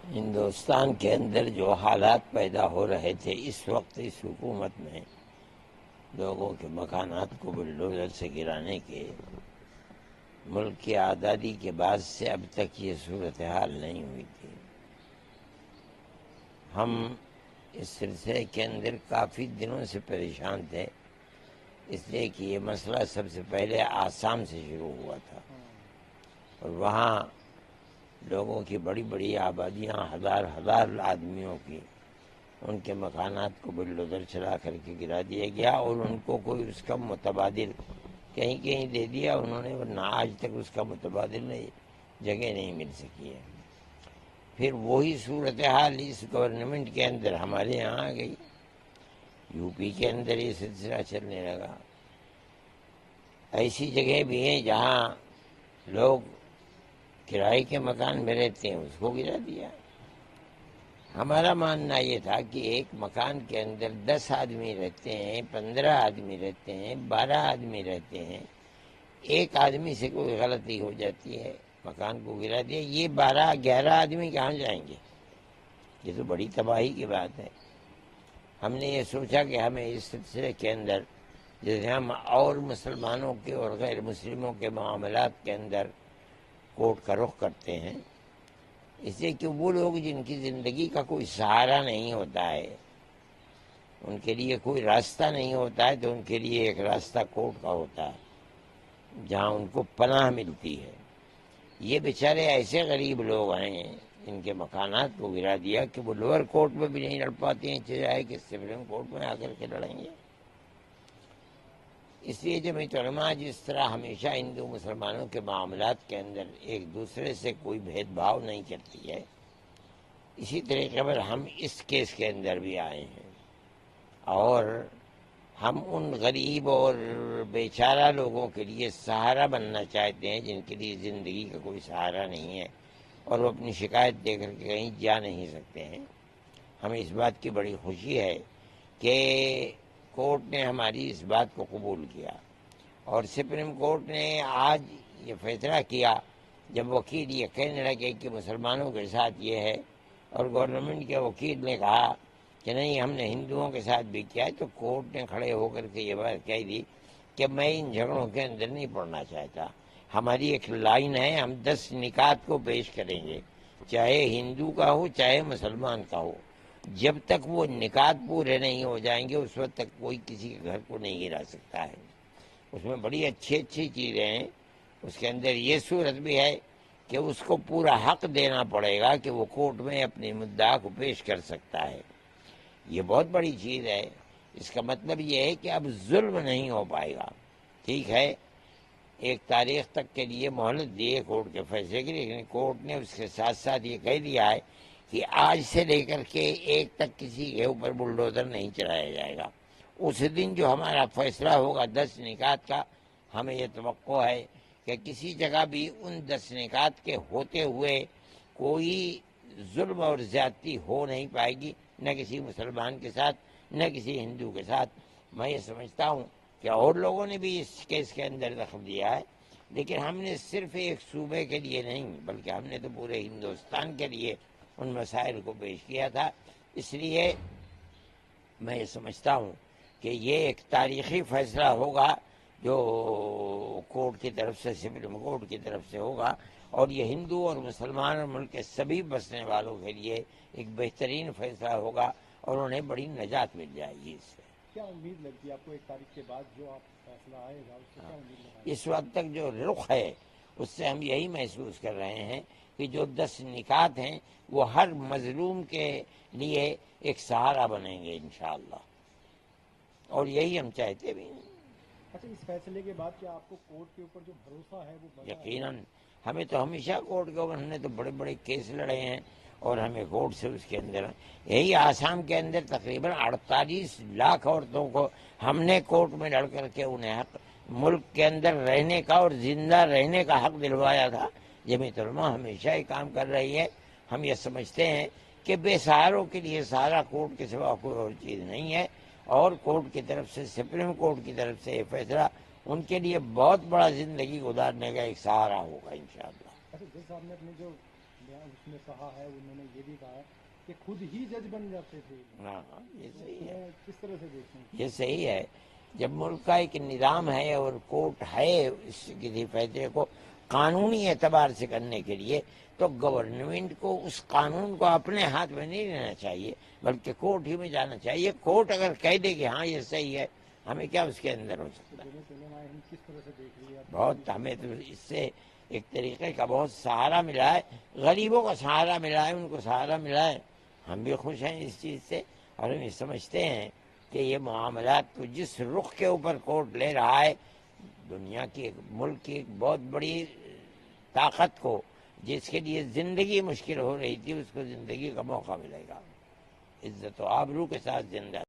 ہندوستان کے اندر جو حالات پیدا ہو رہے تھے اس وقت اس حکومت میں لوگوں کے مکانات کو بلڈوزر سے گرانے کے، ملک کی آزادی کے بعد سے اب تک یہ صورتحال نہیں ہوئی تھی۔ ہم اس سلسلے کے اندر کافی دنوں سے پریشان تھے، اس لیے کہ یہ مسئلہ سب سے پہلے آسام سے شروع ہوا تھا اور وہاں لوگوں کی بڑی بڑی آبادیاں، ہزار ہزار آدمیوں کی، ان کے مکانات کو بلڈوزر چلا کر کے گرا دیا گیا اور ان کو کوئی اس کا متبادل کہیں کہیں دے دیا انہوں نے، ورنہ آج تک اس کا متبادل جگہ نہیں مل سکی ہے۔ پھر وہی صورتحال اس گورنمنٹ کے اندر ہمارے یہاں آ گئی، یو پی کے اندر یہ سلسلہ چلنے لگا۔ ایسی جگہ بھی ہیں جہاں لوگ کرائے کے مکان میں رہتے ہیں، اس کو گرا دیا۔ ہمارا ماننا یہ تھا کہ ایک مکان کے اندر 10 آدمی رہتے ہیں، 15 آدمی رہتے ہیں، 12 آدمی رہتے ہیں، ایک آدمی سے کوئی غلطی ہو جاتی ہے، مکان کو گرا دیا، یہ 12-11 آدمی کہاں جائیں گے؟ یہ تو بڑی تباہی کی بات ہے۔ ہم نے یہ سوچا کہ ہمیں اس سلسلے کے اندر، جیسے ہم اور مسلمانوں کے اور غیر مسلموں کے معاملات کے اندر کورٹ کا رخ کرتے ہیں، اس لیے کہ وہ لوگ جن کی زندگی کا کوئی سہارا نہیں ہوتا ہے، ان کے لیے کوئی راستہ نہیں ہوتا ہے، تو ان کے لیے ایک راستہ کورٹ کا ہوتا ہے جہاں ان کو پناہ ملتی ہے۔ یہ بیچارے ایسے غریب لوگ ہیں، ان کے مکانات کو گرا دیا کہ وہ لوور کورٹ میں بھی نہیں لڑ پاتے ہیں، چاہے کہ سپریم کورٹ میں آ کر کے لڑیں گے۔ اس لیے جمعیت علماء جس طرح ہمیشہ ہندو مسلمانوں کے معاملات کے اندر ایک دوسرے سے کوئی بھید بھاؤ نہیں کرتی ہے، اسی طریقے پر ہم اس کیس کے اندر بھی آئے ہیں اور ہم ان غریب اور بیچارہ لوگوں کے لیے سہارا بننا چاہتے ہیں جن کے لیے زندگی کا کوئی سہارا نہیں ہے اور وہ اپنی شکایت دے کر کے کہیں جا نہیں سکتے ہیں۔ ہمیں اس بات کی بڑی خوشی ہے کہ کورٹ نے ہماری اس بات کو قبول کیا اور سپریم کورٹ نے آج یہ فیصلہ کیا، جب وکیل یہ کہنے لگے کہ مسلمانوں کے ساتھ یہ ہے اور گورنمنٹ کے وکیل نے کہا کہ نہیں ہم نے ہندوؤں کے ساتھ بھی کیا ہے، تو کورٹ نے کھڑے ہو کر کے یہ بات کہہ دی کہ میں ان جھگڑوں کے اندر نہیں پڑنا چاہتا۔ ہماری ایک لائن ہے، ہم 10 نکات کو پیش کریں گے، چاہے ہندو کا ہو چاہے مسلمان کا ہو، جب تک وہ نکات پورے نہیں ہو جائیں گے اس وقت تک کوئی کسی کے گھر کو نہیں گرا سکتا ہے۔ اس میں بڑی اچھی اچھی چیزیں ہیں، اس کے اندر یہ صورت بھی ہے کہ اس کو پورا حق دینا پڑے گا کہ وہ کورٹ میں اپنی مدعا کو پیش کر سکتا ہے۔ یہ بہت بڑی چیز ہے۔ اس کا مطلب یہ ہے کہ اب ظلم نہیں ہو پائے گا۔ ٹھیک ہے، ایک تاریخ تک کے لیے مہلت دی ہے کورٹ کے فیصلے کی، لیکن کورٹ نے اس کے ساتھ ساتھ یہ کہہ دیا ہے کہ آج سے لے کر کے 1 تک کسی کے اوپر بلڈوزر نہیں چلایا جائے گا۔ اس دن جو ہمارا فیصلہ ہوگا 10 نکات کا، ہمیں یہ توقع ہے کہ کسی جگہ بھی ان 10 نکات کے ہوتے ہوئے کوئی ظلم اور زیادتی ہو نہیں پائے گی، نہ کسی مسلمان کے ساتھ نہ کسی ہندو کے ساتھ۔ میں یہ سمجھتا ہوں کہ اور لوگوں نے بھی اس کیس کے اندر دخل دیا ہے، لیکن ہم نے صرف ایک صوبے کے لیے نہیں بلکہ ہم نے تو پورے ہندوستان کے لیے ان مسائل کو پیش کیا تھا۔ اس لیے میں یہ سمجھتا ہوں کہ یہ ایک تاریخی فیصلہ ہوگا جو کورٹ کی طرف سے، سپریم کورٹ کی طرف سے ہوگا، اور یہ ہندو اور مسلمان اور ملک کے سبھی بسنے والوں کے لیے ایک بہترین فیصلہ ہوگا اور انہیں بڑی نجات مل جائے گی اس سے۔ کیا امید لگتی ہے آپ کو 1 تاریخ کے بعد جو آپ فیصلہ آئے گا اس سے کیا امید لگائی؟ اس وقت تک جو رخ ہے اس سے ہم یہی محسوس کر رہے ہیں کہ جو 10 نکات ہیں وہ ہر مظلوم کے لیے ایک سہارا بنیں گے انشاءاللہ، اور یہی ہم چاہتے بھی ہیں۔ اچھا، اس فیصلے کے بعد کیا آپ کو کورٹ کے اوپر جو بھروسہ ہے وہ بڑھا ہے؟ یقیناً ہمیں تو ہمیشہ کورٹ کے اوپر، ہم نے تو بڑے بڑے کیس لڑے ہیں اور ہمیں کورٹ سے اس کے اندر، یہی آسام کے اندر تقریباً 48 لاکھ عورتوں کو ہم نے کورٹ میں لڑ کر کے انہیں حق، ملک کے اندر رہنے کا اور زندہ رہنے کا حق دلوایا تھا۔ جمعیت علماء ہمیشہ یہ کام کر رہی ہے۔ ہم یہ سمجھتے ہیں کہ بے سہاروں کے لیے سہارا کورٹ کے سوا کوئی اور چیز نہیں ہے، اور کورٹ کی طرف سے، سپریم کورٹ کی طرف سے یہ فیصلہ ان کے لیے بہت بڑا زندگی گزارنے کا ایک سہارا ہوگا انشاءاللہ۔ اچھا، جیسے آپ نے اپنے جو اس میں کہا ہے, انہوں نے یہ بھی کہا ہے کہ خود ہی جج بن جاتے تھے. ہاں یہ صحیح ہے, کس طرح سے دیکھتے ہیں؟ یہ صحیح ہے. جب ملک کا ایک نظام ہے اور کورٹ ہے اس کسی فیصلے کو قانونی اعتبار سے کرنے کے لیے, تو گورنمنٹ کو اس قانون کو اپنے ہاتھ میں نہیں لینا چاہیے, بلکہ کورٹ ہی میں جانا چاہیے. کورٹ اگر کہہ دے کہ ہاں یہ صحیح ہے, ہمیں کیا اس کے اندر ہو سکتا ہے. جنید علماء ہند کس طرح سے دیکھ رہی ہے آپ؟ بہت, ہمیں تو اس سے ایک طریقے کا بہت سہارا ملا ہے, غریبوں کا سہارا ملا ہے, ان کو سہارا ملا ہے. ہم بھی خوش ہیں اس چیز سے, اور ہم یہ سمجھتے ہیں کہ یہ معاملات کو جس رخ کے اوپر کورٹ لے رہا ہے, دنیا کی ملک کی ایک بہت بڑی طاقت کو, جس کے لیے زندگی مشکل ہو رہی تھی, اس کو زندگی کا موقع ملے گا, عزت و آبرو کے ساتھ زندہ